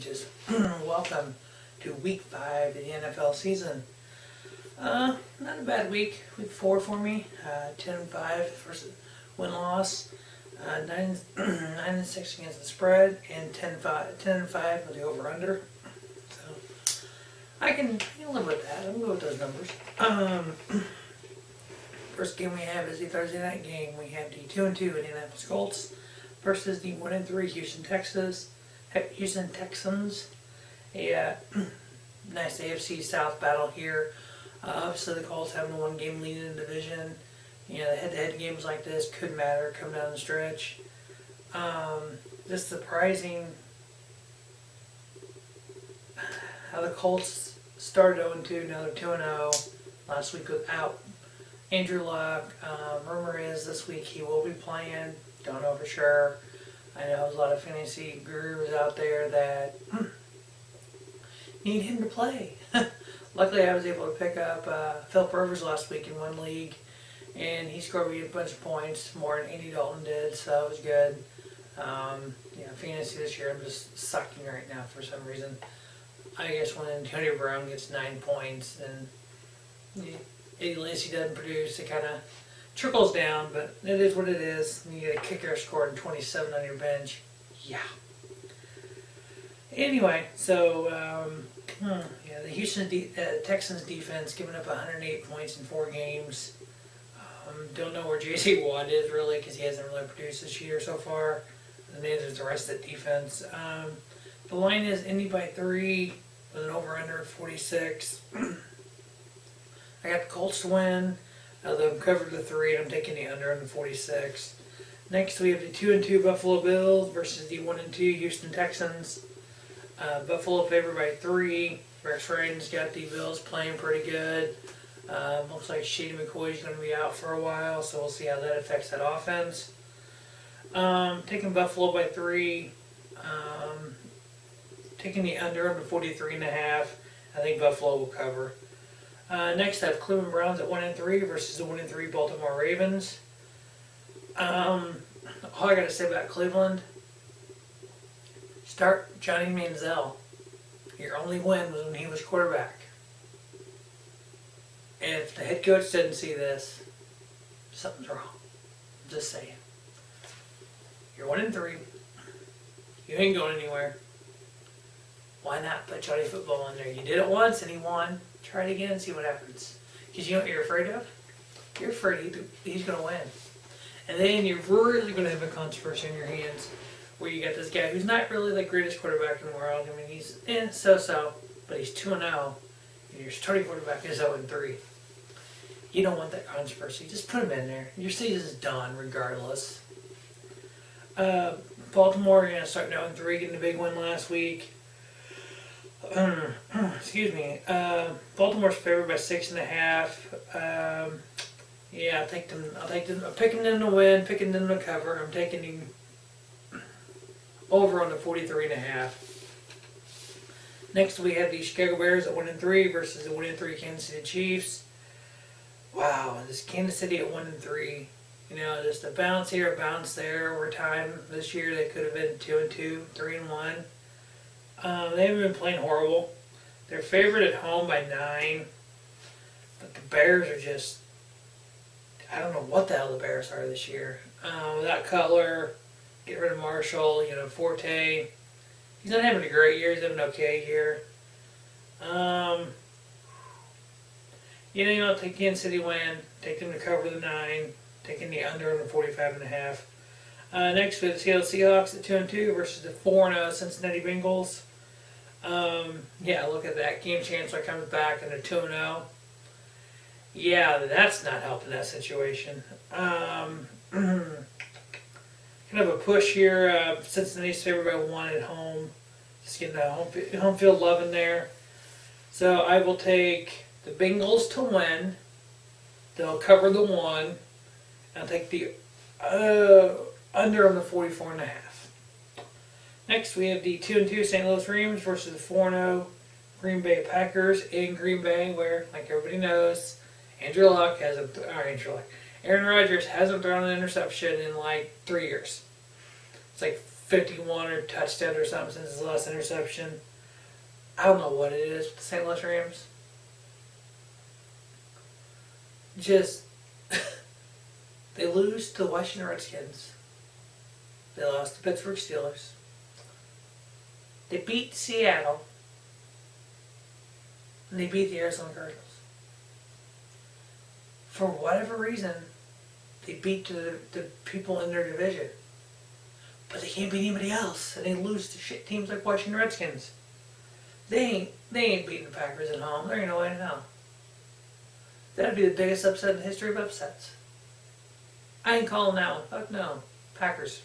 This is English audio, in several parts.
coaches. Welcome to week 5 of the NFL season. Not a bad week. Week 4 for me. 10-5 first win-loss. 9-6 against the spread, and 10-5 with the over/under. So I can live with that. I'm good with those numbers. First game we have is the Thursday night game. We have the 2-2 Indianapolis Colts versus the 1-3 Houston Texans. A nice AFC South battle here. Obviously, the Colts having a one-game lead in the division. You know, the head-to-head games like this could matter come down the stretch. Just surprising how the Colts started 0-2, now they're 2-0. Last week without Andrew Luck. Rumor is this week he will be playing. Don't know for sure. I know there's a lot of fantasy gurus out there that need him to play. Luckily, I was able to pick up Philip Rivers last week in one league, and he scored me a bunch of points, more than Andy Dalton did, so it was good. Fantasy this year, I'm just sucking right now for some reason. I guess when Antonio Brown gets 9 points and Eddie Lacy doesn't produce, it kind of trickles down, but it is what it is. You get a kicker scoring 27 on your bench. Yeah. Anyway, so the Houston Texans defense giving up 108 points in 4 games. Don't know where J.C. Watt is really because he hasn't really produced this year so far. And neither is the rest of the defense. The line is Indy by 3 with an over-under of 46. I got the Colts to win. They'll cover the 3, and I'm taking the under on the 46. Next, we have the 2-2 Buffalo Bills versus the 1-2 Houston Texans. Buffalo favored by 3. Rex Ryan's got the Bills playing pretty good. Looks like Shady McCoy's going to be out for a while, so we'll see how that affects that offense. Taking Buffalo by 3. Taking the under on the 43.5. I think Buffalo will cover. Next, I have Cleveland Browns at 1-3 versus the 1-3 Baltimore Ravens. All I got to say about Cleveland: start Johnny Manziel. Your only win was when he was quarterback. And if the head coach didn't see this, something's wrong. Just saying. You're 1-3. You ain't going anywhere. Why not put Johnny Football in there? You did it once and he won. Try it again and see what happens. Because you know what you're afraid of? You're afraid he's going to win. And then you're really going to have a controversy in your hands where you got this guy who's not really the greatest quarterback in the world. I mean, he's so-so, but he's 2-0, and your starting quarterback is 0-3. You don't want that controversy. Just put him in there. Your season's done regardless. Baltimore, you're going to start 0-3, getting a big win last week. Excuse me. Baltimore's favored by 6.5. I'll take them. I'm picking them to win, picking them to cover. I'm taking them over on the 43.5. Next, we have the Chicago Bears at 1-3 versus the 1-3 Kansas City Chiefs. Wow, this Kansas City at 1-3. You know, just a bounce here, a bounce there. Over time this year, they could have been 2-2, 3-1. They haven't been playing horrible. They're favored at home by 9. But the Bears are just, I don't know what the hell the Bears are this year. Without Cutler, get rid of Marshall, Forte. He's not having a great year. He's having an okay year. Take Kansas City win. Take them to cover the 9. Taking the under on the 45.5. Next, we have the Seattle Seahawks at 2-2 versus the 4-0 Cincinnati Bengals. Look at that. Game Chancellor comes back and a 2-0. Yeah, that's not helping that situation. Kind of a push here. Cincinnati's favored by 1 at home. Just getting the home field love in there. So I will take the Bengals to win. They'll cover the 1. I'll take the under on the 44.5. Next, we have the 2-2 St. Louis Rams versus the 4-0 Green Bay Packers in Green Bay, where, like everybody knows, Aaron Rodgers hasn't thrown an interception in like 3 years. It's like 51 or touchdown or something since his last interception. I don't know what it is with the St. Louis Rams. Just, they lose to the Washington Redskins. They lost to Pittsburgh Steelers. They beat Seattle. And they beat the Arizona Cardinals. For whatever reason, they beat the people in their division. But they can't beat anybody else. And they lose to shit teams like Washington Redskins. They ain't beating the Packers at home. There ain't no way in hell. That'd be the biggest upset in the history of upsets. I ain't calling that one. Fuck no. Packers.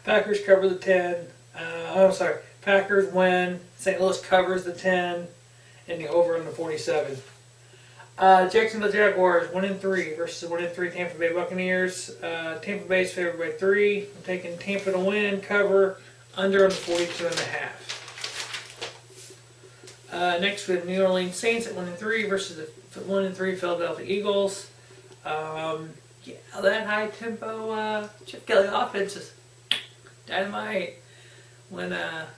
Packers cover the 10. Packers win. St. Louis covers the 10. And the over on the 47. Jacksonville Jaguars 1-3 versus 1-3 Tampa Bay Buccaneers. Tampa Bay's favored by 3. I'm taking Tampa to win, cover, under on the 42.5. Next we have New Orleans Saints at 1-3 versus the 1-3 Philadelphia Eagles. That high tempo Chip Kelly offense is dynamite when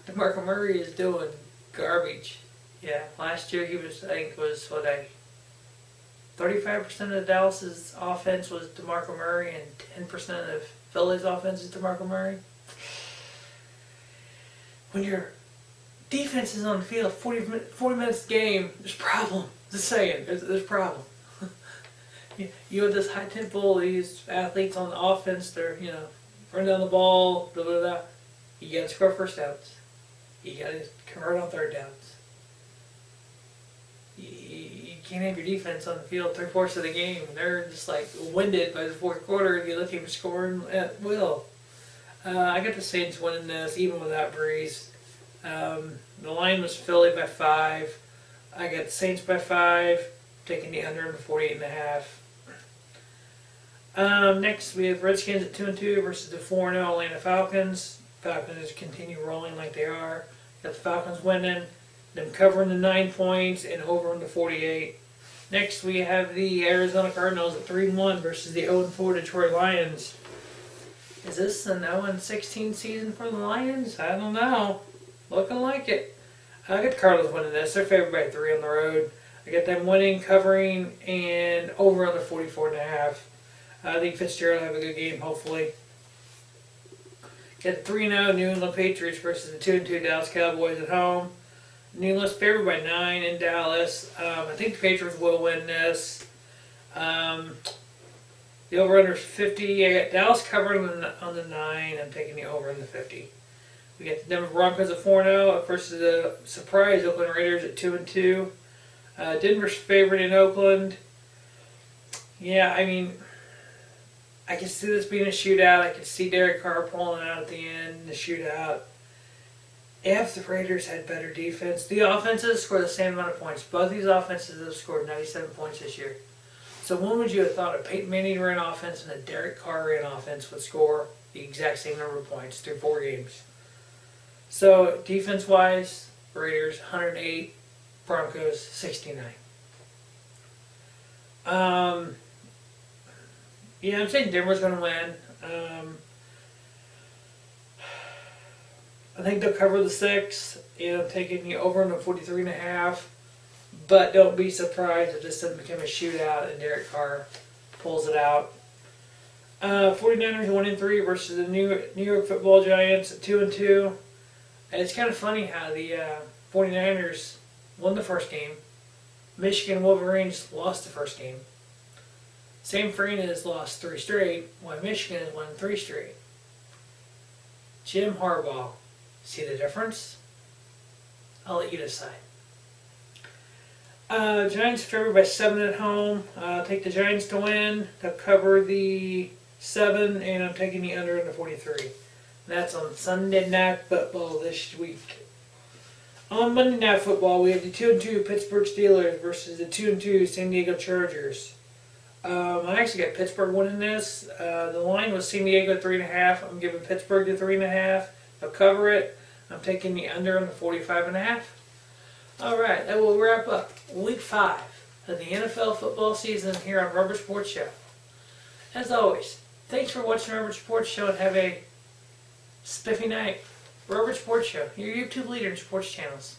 DeMarco Murray is doing garbage. Yeah, last year he was, 35% of Dallas's offense was DeMarco Murray and 10% of Philly's offense is DeMarco Murray. When your defense is on the field 40 minutes a game, there's a problem. Just saying, there's a problem. You have this high tempo, these athletes on the offense, they're, run down the ball, blah, blah, blah. You gotta score first downs. You gotta convert on third downs. You can't have your defense on the field 3/4 of the game. They're just like winded by the fourth quarter if you let them score at will. I got the Saints winning this even without Breeze. The line was Philly by 5. I got the Saints by 5, taking the under in the 48.5. Next we have Redskins at 2-2 versus the 4-0 Atlanta Falcons. Falcons continue rolling like they are. Got the Falcons winning, them covering the 9 points and over on the 48. Next we have the Arizona Cardinals at 3-1 versus the 0-4 Detroit Lions. Is this an 0-16 season for the Lions? I don't know. Looking like it. I got the Cardinals winning this. They're favored by 3 on the road. I got them winning, covering, and over on the 44.5. I think Fitzgerald will have a good game, hopefully. Got the 3-0 New England Patriots versus the 2-2 Dallas Cowboys at home. New England's favored by 9 in Dallas. I think the Patriots will win this. The over-under is 50. I got Dallas covering on the 9. I'm taking the over in the 50. We got the Denver Broncos at 4-0 versus the surprise Oakland Raiders at 2-2. Denver's favored in Oakland. Yeah, I mean, I can see this being a shootout. I can see Derek Carr pulling out at the end in the shootout. If the Raiders had better defense, the offenses score the same amount of points. Both these offenses have scored 97 points this year. So when would you have thought a Peyton Manning ran offense and a Derek Carr ran offense would score the exact same number of points through 4 games? So defense-wise, Raiders 108, Broncos 69. Yeah, I'm saying Denver's going to win. I think they'll cover the 6. I'm taking the over on the 43.5. But don't be surprised if this doesn't become a shootout and Derek Carr pulls it out. 49ers 1-3 versus the New York Football Giants at 2-2. And it's kind of funny how the 49ers won the first game. Michigan Wolverines lost the first game. Sam Farina has lost 3 straight, while Michigan has won 3 straight. Jim Harbaugh, see the difference? I'll let you decide. Giants favored by 7 at home. Take the Giants to win. They'll cover the 7, and I'm taking the under in the 43. And that's on Sunday Night Football this week. On Monday Night Football, we have the 2-2 Pittsburgh Steelers versus the 2-2 San Diego Chargers. I actually got Pittsburgh winning this. The line was San Diego 3.5. I'm giving Pittsburgh the 3.5. They'll cover it. I'm taking the under on the 45.5. All right, that will wrap up Week 5 of the NFL football season here on Rubber Sports Show. As always, thanks for watching Rubber Sports Show and have a Spiffy night. Robert Sports Show, your YouTube leader in sports channels.